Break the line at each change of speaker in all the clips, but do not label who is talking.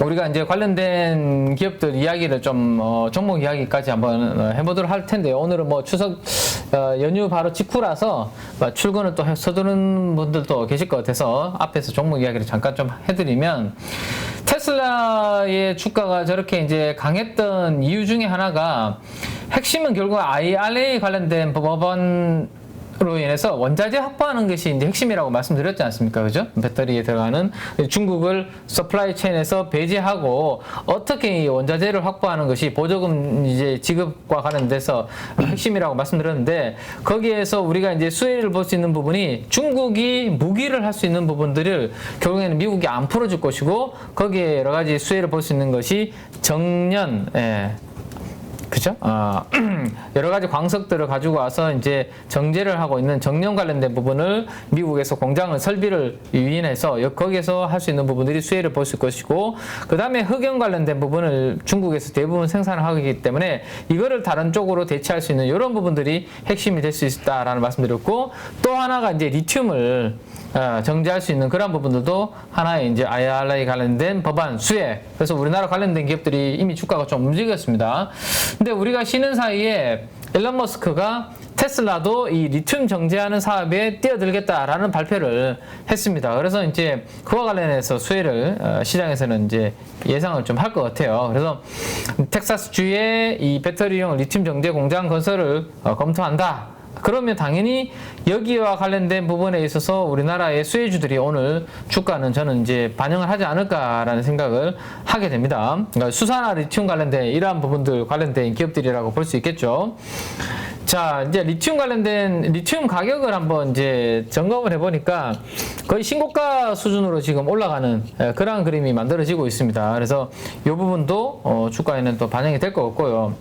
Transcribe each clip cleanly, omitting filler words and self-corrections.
우리가 이제 관련된 기업들 이야기를 좀 종목 이야기까지 한번 해보도록 할 텐데요. 오늘은 뭐 추석 연휴 바로 직후라서 출근을 또 서두른 분들도 계실 것 같아서 앞에서 종목 이야기를 잠깐 좀 해드리면, 테슬라의 주가가 저렇게 이제 강했던 이유 중에 하나가, 핵심은 결국 IRA 관련된 법안으로 인해서 원자재 확보하는 것이 이제 핵심이라고 말씀드렸지 않습니까? 그죠? 배터리에 들어가는 중국을 서플라이 체인에서 배제하고 어떻게 이 원자재를 확보하는 것이 보조금 이제 지급과 관련돼서 핵심이라고 말씀드렸는데, 거기에서 우리가 이제 수혜를 볼 수 있는 부분이, 중국이 무기를 할 수 있는 부분들을 결국에는 미국이 안 풀어줄 것이고, 거기에 여러 가지 수혜를 볼 수 있는 것이 정년, 그죠? 여러 가지 광석들을 가지고 와서 이제 정제를 하고 있는 정년 관련된 부분을 미국에서 공장을 설비를 유인해서 거기에서 할 수 있는 부분들이 수혜를 볼 수 있을 것이고, 그 다음에 흑연 관련된 부분을 중국에서 대부분 생산을 하기 때문에 이거를 다른 쪽으로 대체할 수 있는 이런 부분들이 핵심이 될 수 있다라는 말씀드렸고, 또 하나가 이제 리튬을 정제할 수 있는 그런 부분들도 하나의 이제 IRA 관련된 법안 수혜. 그래서 우리나라 관련된 기업들이 이미 주가가 좀 움직였습니다. 근데 우리가 쉬는 사이에 일론 머스크가 테슬라도 이 리튬 정제하는 사업에 뛰어들겠다라는 발표를 했습니다. 그래서 이제 그와 관련해서 수혜를 시장에서는 이제 예상을 좀 할 것 같아요. 그래서 텍사스주에 이 배터리용 리튬 정제 공장 건설을 검토한다. 그러면 당연히 여기와 관련된 부분에 있어서 우리나라의 수혜주들이 오늘 주가는 저는 이제 반영을 하지 않을까라는 생각을 하게 됩니다. 그러니까 수산화 리튬 관련된 이러한 부분들 관련된 기업들이라고 볼 수 있겠죠. 자, 이제 리튬 관련된 리튬 가격을 한번 이제 점검을 해보니까 거의 신고가 수준으로 지금 올라가는 그러한 그림이 만들어지고 있습니다. 그래서 이 부분도 주가에는 또 반영이 될 것 같고요.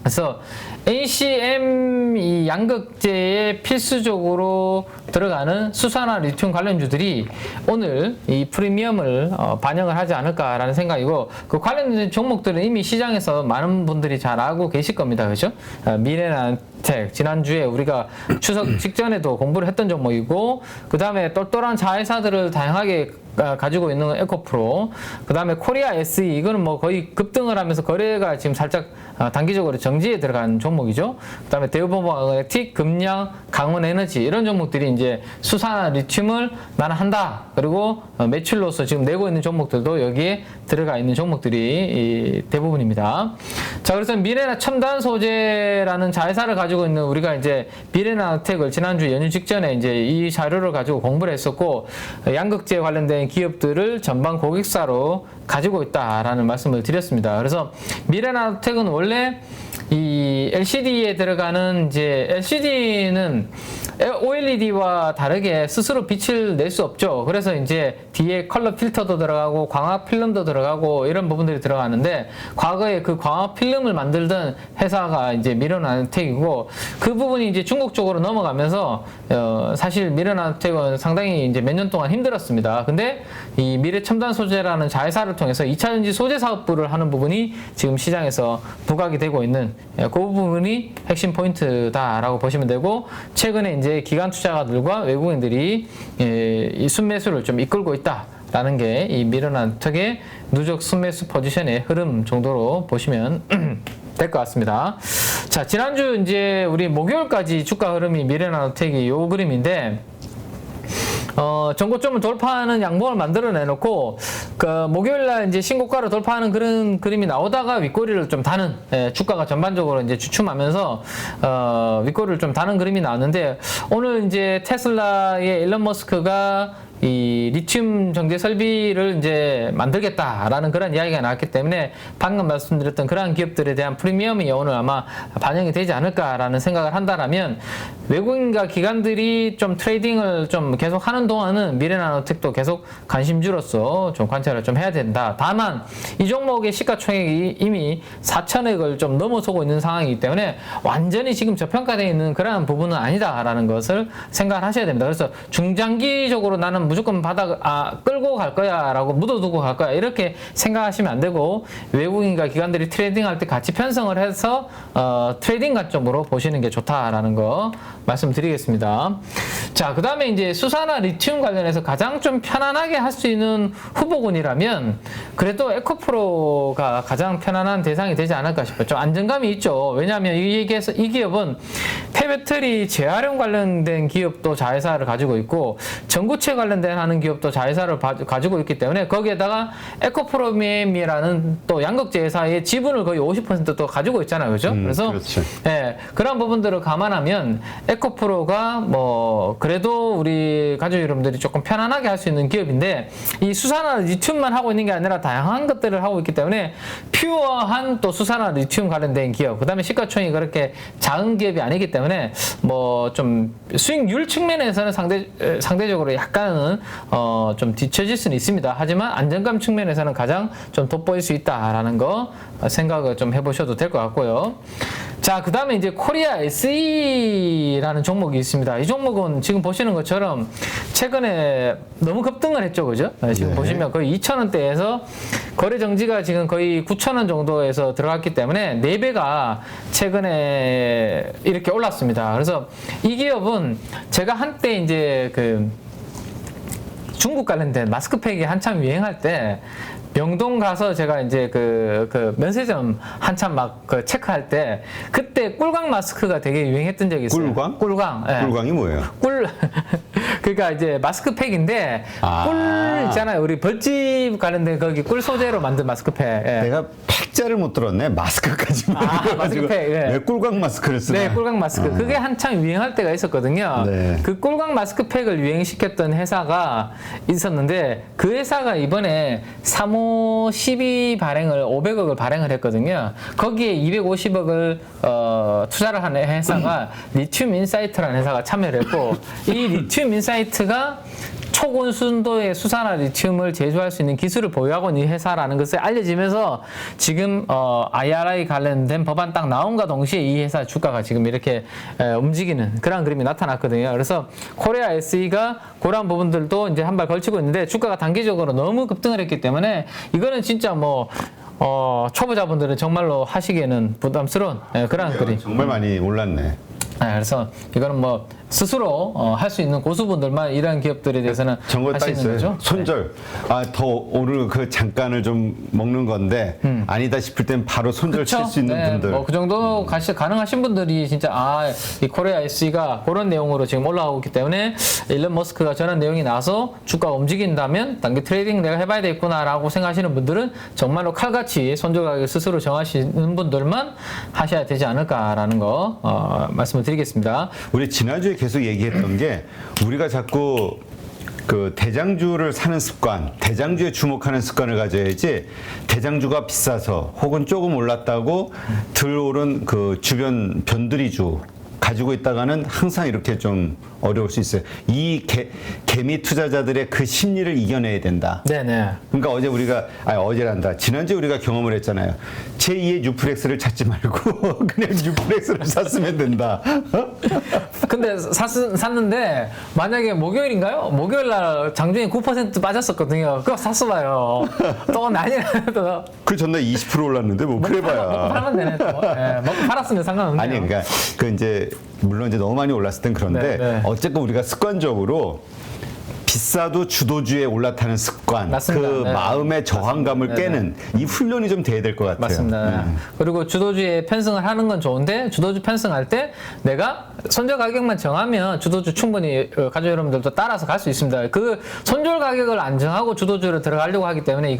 그래서 ACM 이 양극재에 필수적으로 들어가는 수산화 리튬 관련주들이 오늘 이 프리미엄을 반영을 하지 않을까라는 생각이고, 그 관련된 종목들은 이미 시장에서 많은 분들이 잘 알고 계실 겁니다. 그죠? 미래나텍 지난주에 우리가 추석 직전에도 공부를 했던 종목이고, 그 다음에 똘똘한 자회사들을 다양하게 가지고 있는 에코프로, 그 다음에 코리아 SE, 이거는 뭐 거의 급등을 하면서 거래가 지금 살짝 단기적으로 정지에 들어간 종목이죠. 그 다음에 대우보험액틱, 금양, 강원에너지, 이런 종목들이 이제 수산화 리튬을 나는 한다. 그리고 매출로서 지금 내고 있는 종목들도 여기에 들어가 있는 종목들이 대부분입니다. 자, 그래서 미래나 첨단 소재라는 자회사를 가지고 있는 우리가 이제 미래나텍을 지난주 연휴 직전에 이제 이 자료를 가지고 공부를 했었고, 양극재 관련된 기업들을 전방 고객사로 가지고 있다라는 말씀을 드렸습니다. 그래서 미래나텍은 원래 이 LCD에 들어가는 이제 LCD는 OLED와 다르게 스스로 빛을 낼 수 없죠. 그래서 이제 뒤에 컬러 필터도 들어가고 광학 필름도 들어가고 이런 부분들이 들어가는데, 과거에 그 광학 필름을 만들던 회사가 이제 미래나텍이고, 그 부분이 이제 중국 쪽으로 넘어가면서 사실 미래나텍은 상당히 이제 몇 년 동안 힘들었습니다. 근데 이 미래첨단 소재라는 자회사를 통해서 2차전지 소재 사업부를 하는 부분이 지금 시장에서 부각이 되고 있는 그 부분이 핵심 포인트다라고 보시면 되고, 최근에 이제 기관 투자가들과 외국인들이 이 순매수를 좀 이끌고 있다라는 게 이 미래나텍의 누적 순매수 포지션의 흐름 정도로 보시면 될 것 같습니다. 자, 지난주 이제 우리 목요일까지 주가 흐름이 미래나텍이 요 그림인데, 전고점을 돌파하는 양봉을 만들어 내놓고, 그 목요일날 이제 신고가를 돌파하는 그런 그림이 나오다가 윗꼬리를 좀 다는, 주가가 전반적으로 이제 주춤하면서 윗꼬리를 좀 다는 그림이 나왔는데, 오늘 이제 테슬라의 일론 머스크가 이 리튬 정제 설비를 이제 만들겠다라는 그런 이야기가 나왔기 때문에 방금 말씀드렸던 그러한 기업들에 대한 프리미엄이 오늘 아마 반영이 되지 않을까라는 생각을 한다라면, 외국인과 기관들이 좀 트레이딩을 좀 계속 하는 동안은 미래나노텍도 계속 관심주로서 좀 관찰을 좀 해야 된다. 다만 이 종목의 시가총액이 이미 4천억을 좀 넘어서고 있는 상황이기 때문에 완전히 지금 저평가되어 있는 그러한 부분은 아니다라는 것을 생각을 하셔야 됩니다. 그래서 중장기적으로 나는 무조건 바닥 끌고 갈 거야 라고 묻어두고 갈 거야 이렇게 생각하시면 안 되고, 외국인과 기관들이 트레이딩 할 때 같이 편성을 해서 트레이딩 관점으로 보시는 게 좋다라는 거 말씀드리겠습니다. 자, 그 다음에 이제 수사나 리튬 관련해서 가장 좀 편안하게 할 수 있는 후보군이라면 그래도 에코프로가 가장 편안한 대상이 되지 않을까 싶어요. 좀 안정감이 있죠. 왜냐하면 이 기업은 폐배터리 재활용 관련된 기업도 자회사를 가지고 있고 전구체 관련된 하는 기업도 자회사를 가지고 있기 때문에 거기에다가 에코프로미엠이라는 또 양극재 회사의 지분을 거의 50%또 가지고 있잖아요. 그죠? 그래서
그렇죠.
예, 그런 부분들을 감안하면 에코프로가 뭐 그래도 우리 가족 여러분들이 조금 편안하게 할 수 있는 기업인데 이 수산화 리튬만 하고 있는 게 아니라 다양한 것들을 하고 있기 때문에 퓨어한 또 수산화 리튬 관련된 기업, 그 다음에 시가총이 그렇게 작은 기업이 아니기 때문에 뭐 좀 수익률 측면에서는 상대적으로 약간은 좀 뒤처질 수는 있습니다. 하지만 안정감 측면에서는 가장 좀 돋보일 수 있다라는 거 생각을 좀 해보셔도 될 것 같고요. 자, 그 다음에 이제 코리아 SE라는 종목이 있습니다. 이 종목은 지금 보시는 것처럼 최근에 너무 급등을 했죠. 그죠? 지금
네.
보시면 거의 2,000원대에서 거래 정지가 지금 거의 9,000원 정도에서 들어갔기 때문에 4배가 최근에 이렇게 올랐습니다. 그래서 이 기업은 제가 한때 이제 그 중국 관련된 마스크팩이 한참 유행할 때 명동 가서 제가 이제 그 면세점 한참 막 그 체크할 때 그때 꿀광 마스크가 되게 유행했던 적이 있어요.
꿀광?
꿀광. 예.
꿀광이 뭐예요?
그러니까 이제 마스크팩인데 꿀 있잖아요. 우리 벌집 가는데 거기 꿀 소재로 만든 마스크팩. 예.
내가 팩자를 못 들었네. 마스크까지만.
마스크팩. 예.
왜 꿀광 마스크를 쓰나?
네, 꿀광 마스크. 그게 한창 유행할 때가 있었거든요.
네.
그 꿀광 마스크팩을 유행시켰던 회사가 있었는데 그 회사가 이번에 3호 12 발행을 500억을 발행을 했거든요. 거기에 250억을 투자를 한 회사가 리튬 인사이트라는 회사가 참여를 했고 이 리튬 인사이트가 초고순도의 수산화 리튬을 제조할 수 있는 기술을 보유하고 있는 회사라는 것을 알려지면서 지금 IRA 관련된 법안 딱 나온과 동시에 이 회사 주가가 지금 이렇게 움직이는 그런 그림이 나타났거든요. 그래서 코리아 SE가 그런 부분들도 이제 한 발 걸치고 있는데 주가가 단기적으로 너무 급등을 했기 때문에 이거는 진짜 뭐 초보자분들은 정말로 하시기에는 부담스러운 그런 그림.
정말 많이 올랐네.
그래서 이거는 뭐 스스로 할 수 있는 고수분들만 이런 기업들에 대해서는
정보
할
따
수 있는
있어요.
거죠.
손절. 더 오늘 그 잠깐을 좀 먹는 건데 아니다 싶을 땐 바로 손절 칠 수 있는 분들.
뭐 그 정도 가능하신 분들이 진짜 이 코리아 SE가 그런 내용으로 지금 올라오고 있기 때문에 일론 머스크가 저런 내용이 나와서 주가가 움직인다면 단기 트레이딩 내가 해봐야 되겠구나라고 생각하시는 분들은 정말로 칼같이 손절 가격 스스로 정하시는 분들만 하셔야 되지 않을까라는 거 말씀을 드리겠습니다.
우리 지난주에 계속 얘기했던 게 우리가 자꾸 그 대장주를 사는 습관, 대장주에 주목하는 습관을 가져야지 대장주가 비싸서 혹은 조금 올랐다고 들어오른 그 주변 변두리주 가지고 있다가는 항상 이렇게 좀 어려울 수 있어요. 이 개미 투자자들의 그 심리를 이겨내야 된다.
네네.
그러니까 어제란다. 지난주에 우리가 경험을 했잖아요. 제2의 뉴플렉스를 찾지 말고 그냥 뉴플렉스를 샀으면 된다.
근데 샀는데 만약에 목요일인가요? 목요일날 장중에 9% 빠졌었거든요. 그거 샀어봐요. 또 난리 나도.
그 전날 20% 올랐는데 뭐 그래봐야.
먹고 팔면 되네. 또. 먹고 팔았으면 상관없네요.
아니 그러니까 그 이제 물론 이제 너무 많이 올랐을 땐 그런데
네.
어쨌건 우리가 습관적으로 비싸도 주도주에 올라타는 습관,
맞습니다.
그
네.
마음의 저항감을
맞습니다.
깨는 이 훈련이 좀 돼야 될 것 같아요.
맞습니다. 그리고 주도주에 편승을 하는 건 좋은데 주도주 편승할 때 내가 손절 가격만 정하면 주도주 충분히 가족 여러분들도 따라서 갈 수 있습니다. 그 손절 가격을 안 정하고 주도주를 들어가려고 하기 때문에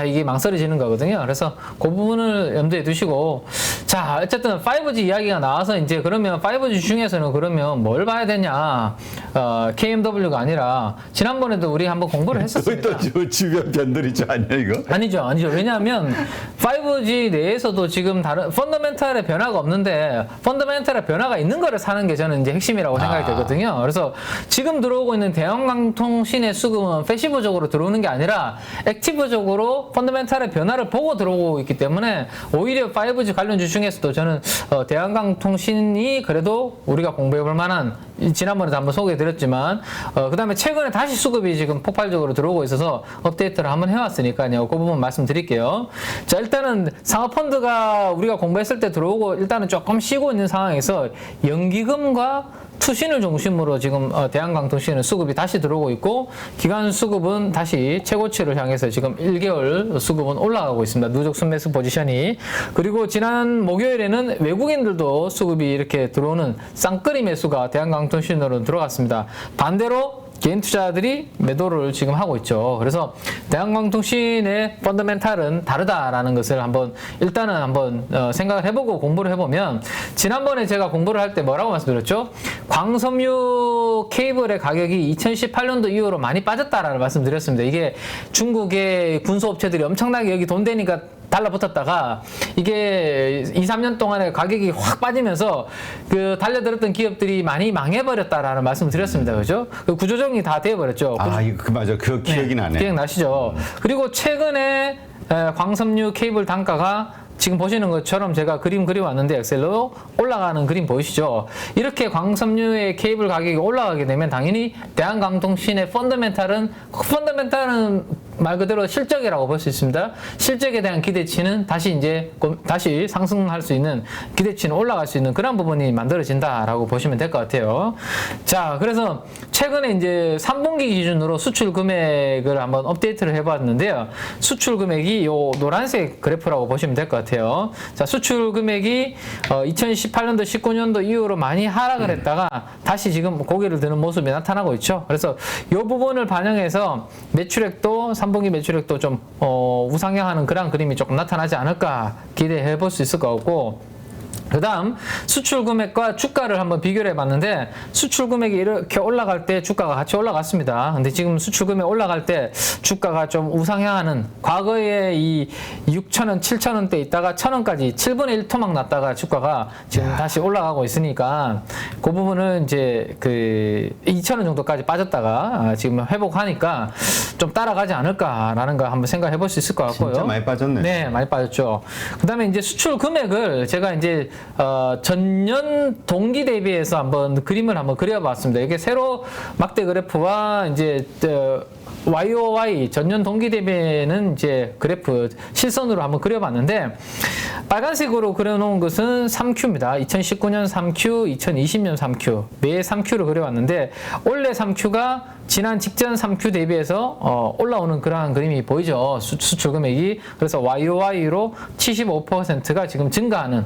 이게 망설여지는 거거든요. 그래서 그 부분을 염두에 두시고 자 어쨌든 5G 이야기가 나와서 이제 그러면 5G 중에서는 그러면 뭘 봐야 되냐 KMW가 아니라 지난번에도 우리 한번 공부를 했었습니다.
또 주변 변들이죠 아니야 이거?
아니죠. 왜냐하면 5G 내에서도 지금 다른 펀더멘탈의 변화가 없는데 펀더멘탈의 변화가 있는 거를 사는 게 저는 이제 핵심이라고 생각이 되거든요. 그래서 지금 들어오고 있는 대형광통신의 수급은 패시브적으로 들어오는 게 아니라 액티브적으로 펀더멘탈의 변화를 보고 들어오고 있기 때문에 오히려 5G 관련주 중에서도 저는 대형광통신이 그래도 우리가 공부해볼 만한 지난번에도 한번 소개해드렸지만 그 다음에 최근에 다시 수급이 지금 폭발적으로 들어오고 있어서 업데이트를 한번 해왔으니까요. 그 부분 말씀드릴게요. 자 일단은 상업펀드가 우리가 공부했을 때 들어오고 일단은 조금 쉬고 있는 상황에서 연기금과 투신을 중심으로 지금 대한강통신은 수급이 다시 들어오고 있고 기관 수급은 다시 최고치를 향해서 지금 1개월 수급은 올라가고 있습니다. 누적 순매수 포지션이. 그리고 지난 목요일에는 외국인들도 수급이 이렇게 들어오는 쌍끌이 매수가 대한강통신으로 들어갔습니다. 반대로 개인 투자자들이 매도를 지금 하고 있죠. 그래서 대한강통신의 펀더멘탈은 다르다라는 것을 일단은 한번 생각을 해보고 공부를 해보면, 지난번에 제가 공부를 할 때 뭐라고 말씀드렸죠? 광섬유 케이블의 가격이 2018년도 이후로 많이 빠졌다라는 말씀드렸습니다. 이게 중국의 군수업체들이 엄청나게 여기 돈 되니까 달라붙었다가 이게 2, 3년 동안에 가격이 확 빠지면서 그 달려들었던 기업들이 많이 망해버렸다라는 말씀을 드렸습니다. 그죠? 그 구조조정이 다 되어버렸죠.
이거 맞아. 그 기억이 나네.
기억나시죠? 그리고 최근에 광섬유 케이블 단가가 지금 보시는 것처럼 제가 그림 그려왔는데 엑셀로 올라가는 그림 보이시죠? 이렇게 광섬유의 케이블 가격이 올라가게 되면 당연히 대한강통신의 펀더멘탈은 말 그대로 실적이라고 볼 수 있습니다. 실적에 대한 기대치는 다시 상승할 수 있는, 기대치는 올라갈 수 있는 그런 부분이 만들어진다라고 보시면 될 것 같아요. 자, 그래서 최근에 이제 3분기 기준으로 수출 금액을 한번 업데이트를 해봤는데요. 수출 금액이 요 노란색 그래프라고 보시면 될 것 같아요. 자, 수출 금액이 2018년도, 19년도 이후로 많이 하락을 했다가 다시 지금 고개를 드는 모습이 나타나고 있죠. 그래서 이 부분을 반영해서 매출액도 3분기 매출액도 좀 우상향하는 그런 그림이 조금 나타나지 않을까 기대해 볼 수 있을 것 같고, 그 다음 수출 금액과 주가를 한번 비교를 해봤는데, 수출 금액이 이렇게 올라갈 때 주가가 같이 올라갔습니다. 근데 지금 수출 금액 올라갈 때 주가가 좀 우상향하는, 과거에 이 6,000원, 7,000원대 있다가 1,000원까지 7분의 1토막 났다가 주가가 지금 다시 올라가고 있으니까 그 부분은 이제 그 2,000원 정도까지 빠졌다가 지금 회복하니까 좀 따라가지 않을까라는 거 한번 생각해 볼 수 있을 것 같고요.
진짜 많이 빠졌네.
네, 많이 빠졌죠. 그 다음에 이제 수출 금액을 제가 이제 전년 동기 대비해서 한번 그림을 한번 그려봤습니다. 이게 세로 막대 그래프와 이제 YOY 전년 동기 대비는 이제 그래프 실선으로 한번 그려봤는데, 빨간색으로 그려놓은 것은 3Q입니다. 2019년 3Q, 2020년 3Q, 매 3Q를 그려왔는데 올해 3Q가 지난 직전 3Q 대비해서 올라오는 그러한 그림이 보이죠. 수출 금액이. 그래서 YOY로 75%가 지금 증가하는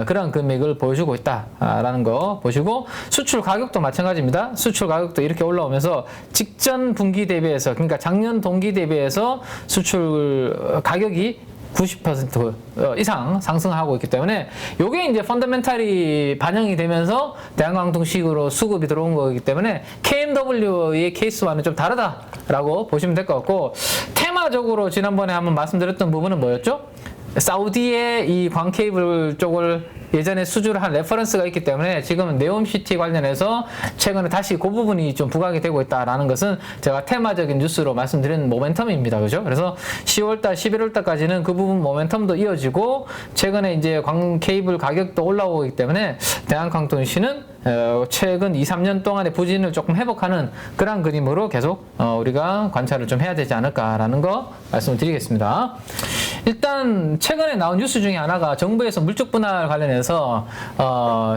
그런 금액을 보여주고 있다라는 거 보시고, 수출 가격도 마찬가지입니다. 수출 가격도 이렇게 올라오면서 직전 분기 대비해서, 그러니까 작년 동기 대비해서 수출 가격이 90% 이상 상승하고 있기 때문에 요게 이제 펀더멘탈이 반영이 되면서 대한강통식으로 수급이 들어온 거기 때문에 KMW의 케이스와는 좀 다르다라고 보시면 될 것 같고, 테마적으로 지난번에 한번 말씀드렸던 부분은 뭐였죠? 사우디의 이 광 케이블 쪽을 예전에 수주를 한 레퍼런스가 있기 때문에 지금은 네옴시티 관련해서 최근에 다시 그 부분이 좀 부각이 되고 있다라는 것은 제가 테마적인 뉴스로 말씀드린 모멘텀입니다. 그죠? 그래서 10월달, 11월달까지는 그 부분 모멘텀도 이어지고, 최근에 이제 광 케이블 가격도 올라오고 있기 때문에 대한강통신은 최근 2, 3년 동안의 부진을 조금 회복하는 그런 그림으로 계속 우리가 관찰을 좀 해야 되지 않을까라는 거 말씀을 드리겠습니다. 일단 최근에 나온 뉴스 중에 하나가 정부에서 물적 분할 관련해서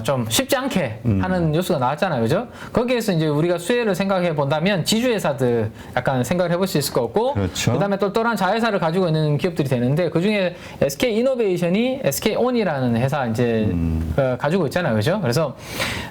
좀 쉽지 않게 하는 뉴스가 나왔잖아요. 그죠? 거기에서 이제 우리가 수혜를 생각해 본다면 지주회사들 약간 생각을 해볼 수 있을 것 같고,
그렇죠.
그다음에 똘똘한 자회사를 가지고 있는 기업들이 되는데, 그중에 SK이노베이션이 SK온이라는 회사 이제 가지고 있잖아요. 그죠? 그래서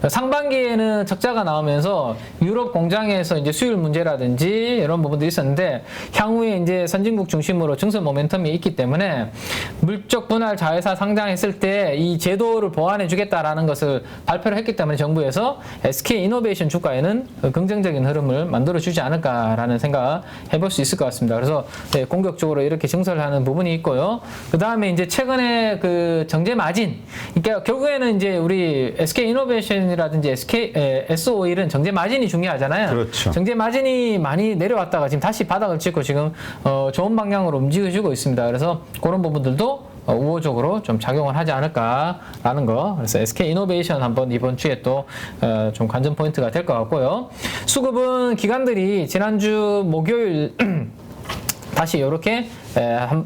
상반기에는 적자가 나오면서 유럽 공장에서 이제 수율 문제라든지 이런 부분들이 있었는데, 향후에 이제 선진국 중심으로 증설 모멘텀이 있기 때문에 물적 분할 자회사 상장했을 때 이 제도를 보완해 주겠다라는 것을 발표를 했기 때문에 정부에서 SK이노베이션 주가에는 긍정적인 흐름을 만들어 주지 않을까라는 생각 해볼 수 있을 것 같습니다. 그래서 네, 공격적으로 이렇게 증설을 하는 부분이 있고요. 그 다음에 이제 최근에 그 정제 마진, 그러니까 결국에는 이제 우리 SK이노베이션이라든지 S-오일은 정제 마진이 중요하잖아요.
그렇죠.
정제 마진이 많이 내려왔다가 지금 다시 바닥을 찍고 지금 좋은 방향으로 움직여주고 있습니다. 그래서 그런 부분들도 우호적으로 좀 작용을 하지 않을까라는 거. 그래서 SK이노베이션 한번 이번 주에 또 좀 관전 포인트가 될 것 같고요. 수급은 기관들이 지난주 목요일 다시 이렇게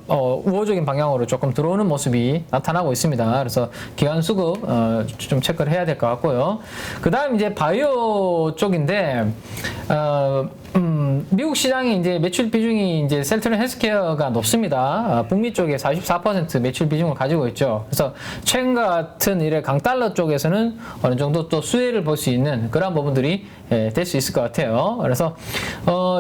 우호적인 방향으로 조금 들어오는 모습이 나타나고 있습니다. 그래서 기관 수급 좀 체크를 해야 될 것 같고요. 그다음 이제 바이오 쪽인데 미국 시장이 이제 매출 비중이 이제 셀트론 헬스케어가 높습니다. 북미 쪽에 44% 매출 비중을 가지고 있죠. 그래서 최근과 같은 이래 강달러 쪽에서는 어느 정도 또 수혜를 볼 수 있는 그런 부분들이 될 수 있을 것 같아요. 그래서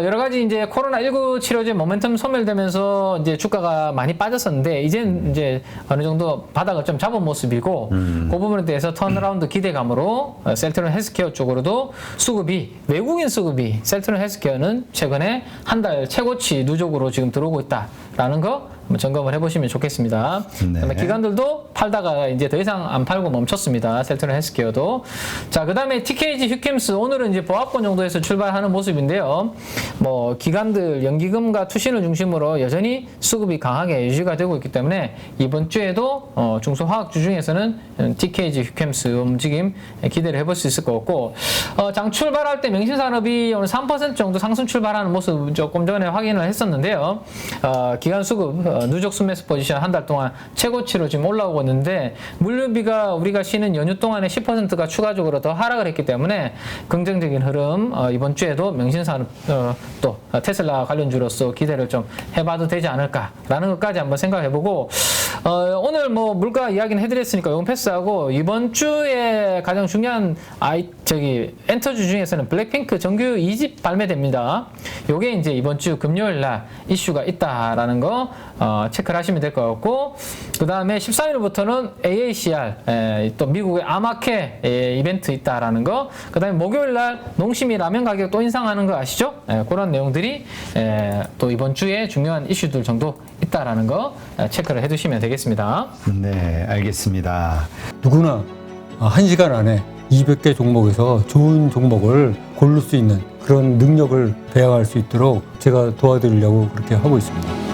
여러 가지 이제 코로나19 치료제 모멘텀 소멸되면서 이제 주가가 많이 빠졌었는데 이제 어느 정도 바닥을 좀 잡은 모습이고 그 부분에 대해서 턴어라운드 기대감으로 셀트론 헬스케어 쪽으로도 수급이 외국인 수급이 셀트론 헬스케어는 최근에 한 달 최고치 누적으로 지금 들어오고 있다라는 거 한번 점검을 해보시면 좋겠습니다.
네.
그다음에 기관들도 팔다가 이제 더 이상 안 팔고 멈췄습니다. 셀트론 헬스케어도. 자, 그다음에 TKG 휴캠스 오늘은 이제 보합권 정도에서 출발하는 모습인데요. 뭐 기관들 연기금과 투신을 중심으로 여전히 수급이 강하게 유지가 되고 있기 때문에 이번 주에도 중소화학주 중에서는 TKG 휴캠스 움직임 기대를 해볼 수 있을 것 같고 장 출발할 때 명신산업이 오늘 3% 정도 상승 출발하는 모습 조금 전에 확인을 했었는데요. 기관 수급 누적 순매수 포지션 한 달 동안 최고치로 지금 올라오고 있는데 물류비가 우리가 쉬는 연휴 동안에 10%가 추가적으로 더 하락을 했기 때문에 긍정적인 흐름 이번 주에도 명신산업 또 테슬라 관련주로서 기대를 좀 해봐도 되지 않을까라는 것까지 한번 생각해보고 오늘 뭐 물가 이야기는 해드렸으니까 이건 패스하고 이번 주에 가장 중요한 엔터주 중에서는 블랙핑크 정규 2집 발매됩니다. 요게 이제 이번 주 금요일 날 이슈가 있다라는 거 체크를 하시면 될 것 같고 그 다음에 13일부터는 AACR 또 미국의 아마케 이벤트 있다라는 거 그 다음에 목요일 날 농심이 라면 가격 또 인상하는 거 아시죠? 그런 내용들이 또 이번 주에 중요한 이슈들 정도 있다라는 거 체크를 해두시면 되겠습니다.
네, 알겠습니다.
누구나 1시간 안에 200개 종목에서 좋은 종목을 고를 수 있는 그런 능력을 배양할 수 있도록 제가 도와드리려고 그렇게 하고 있습니다.